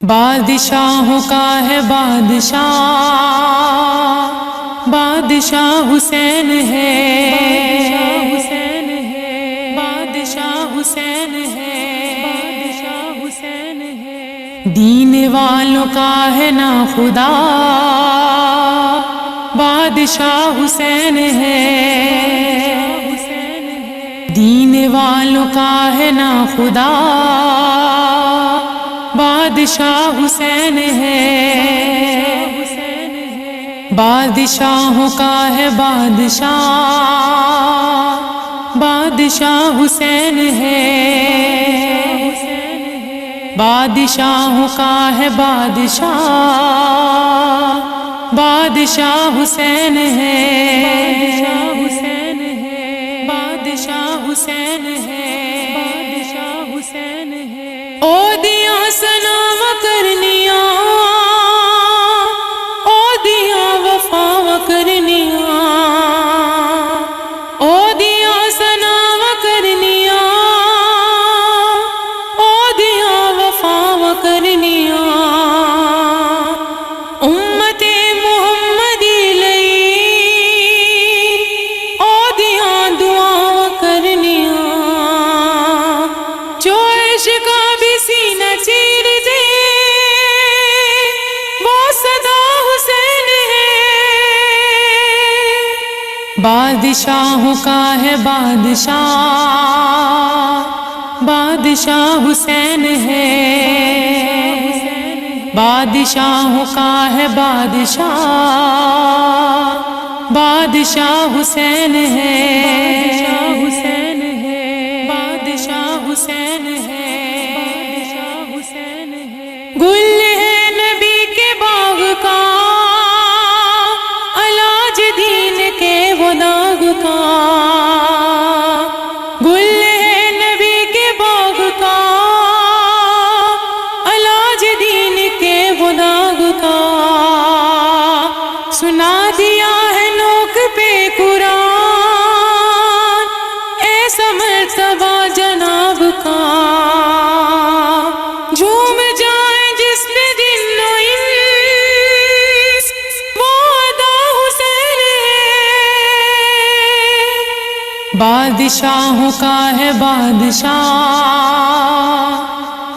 بادشاہوں کا ہے بادشاہ، بادشاہ حسین ہے، بادشاہ حسین ہے، بادشاہ حسین ہے، دین والوں کا ہے نا خدا، بادشاہ حسین ہے، دین والوں کا ہے نا خدا، بادشاہ حسین ہے، بادشاہوں کا ہے بادشاہ، بادشاہ حسین ہے، بادشاہوں کا ہے بادشاہ، بادشاہ حسین ہے، بادشاہ حسین ہے، بادشاہ حسین ہے، او دیا سلام کرنیا، او دیا وفا کرنیا، او دیا سلام کرنیا، او دیا وفا کرنیا، امت محمدی لئی او دیا دعا کرنیا، جو عشق بھی سینہ چیر دے وہ صدا حسین ہے، بادشاہوں کا ہے بادشاہ، بادشاہ حسین ہے، بادشاہوں کا ہے بادشاہ، بادشاہ حسین ہے، بادشاہ حسین ہے، بادشاہ حسین ہے، گل ہے نبی کے باغ کا، علاج دین کے وہ داغ کا، گل ہے نبی کے باغ کا، علاج دین کے وہ داغ کا، سنا دیا ہے نوک پہ قرآن، ایسا مرتبہ جناب کا، جھوم جائیں جس پہ دل و انس، وہ ادا حسین ہے، بادشاہوں کا ہے بادشاہ،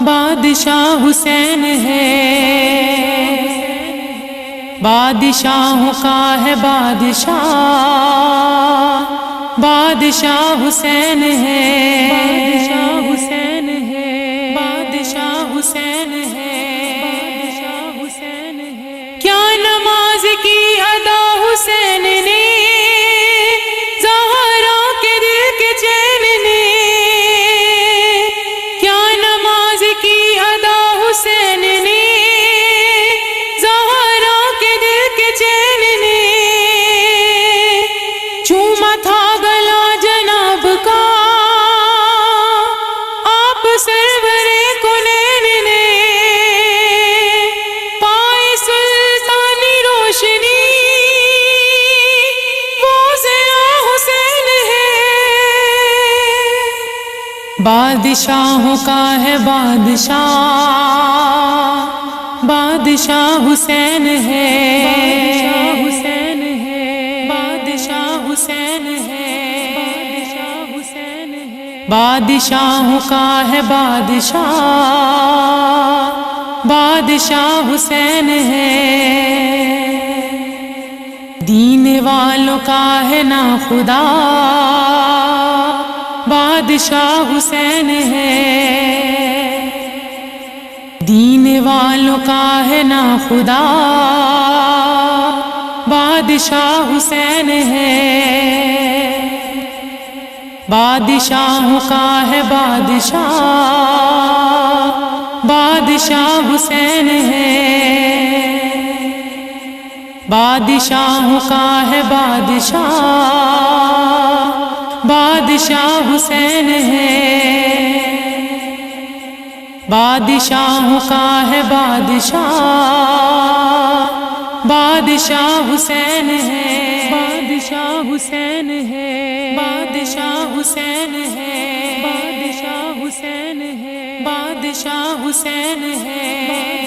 بادشاہ حسین ہے، بادشاہوں کا ہے بادشاہ، بادشاہ حسین ہے، بادشاہ حسین ہے، بادشاہ حسین ہے، بادشاہ حسین ہے، کیا نماز کی ادا حسین نے، زہرا کے دل کے چین نے، کیا نماز کی ادا حسین نے، زہرا کے دل کے چین نے، چوما تھا گلا جناب کا، آپ سرور کونین نے، پائے سلطانی روشنی، وہ ضیاء حسین ہے، بادشاہوں کا ہے بادشاہ، بادشاہ حسین ہے، بادشاہ حسین ہے، بادشاہ حسین ہے، بادشاہ حسین ہے، بادشاہوں کا ہے بادشاہ، بادشاہ حسین ہے، دین والوں کا ہے نا خدا، بادشاہ حسین ہے، دین والوں کا ہے نا خدا، بادشاہ حسین ہے، بادشاہوں کا ہے بادشاہ، بادشاہ حسین ہے، بادشاہوں کا ہے بادشاہ، بادشاہ حسین ہے، بادشاہوں کا ہے بادشاہ، بادشاہ حسین ہے، بادشاہ حسین ہے، بادشاہ حسین ہے، بادشاہ حسین ہے، بادشاہ حسین ہے۔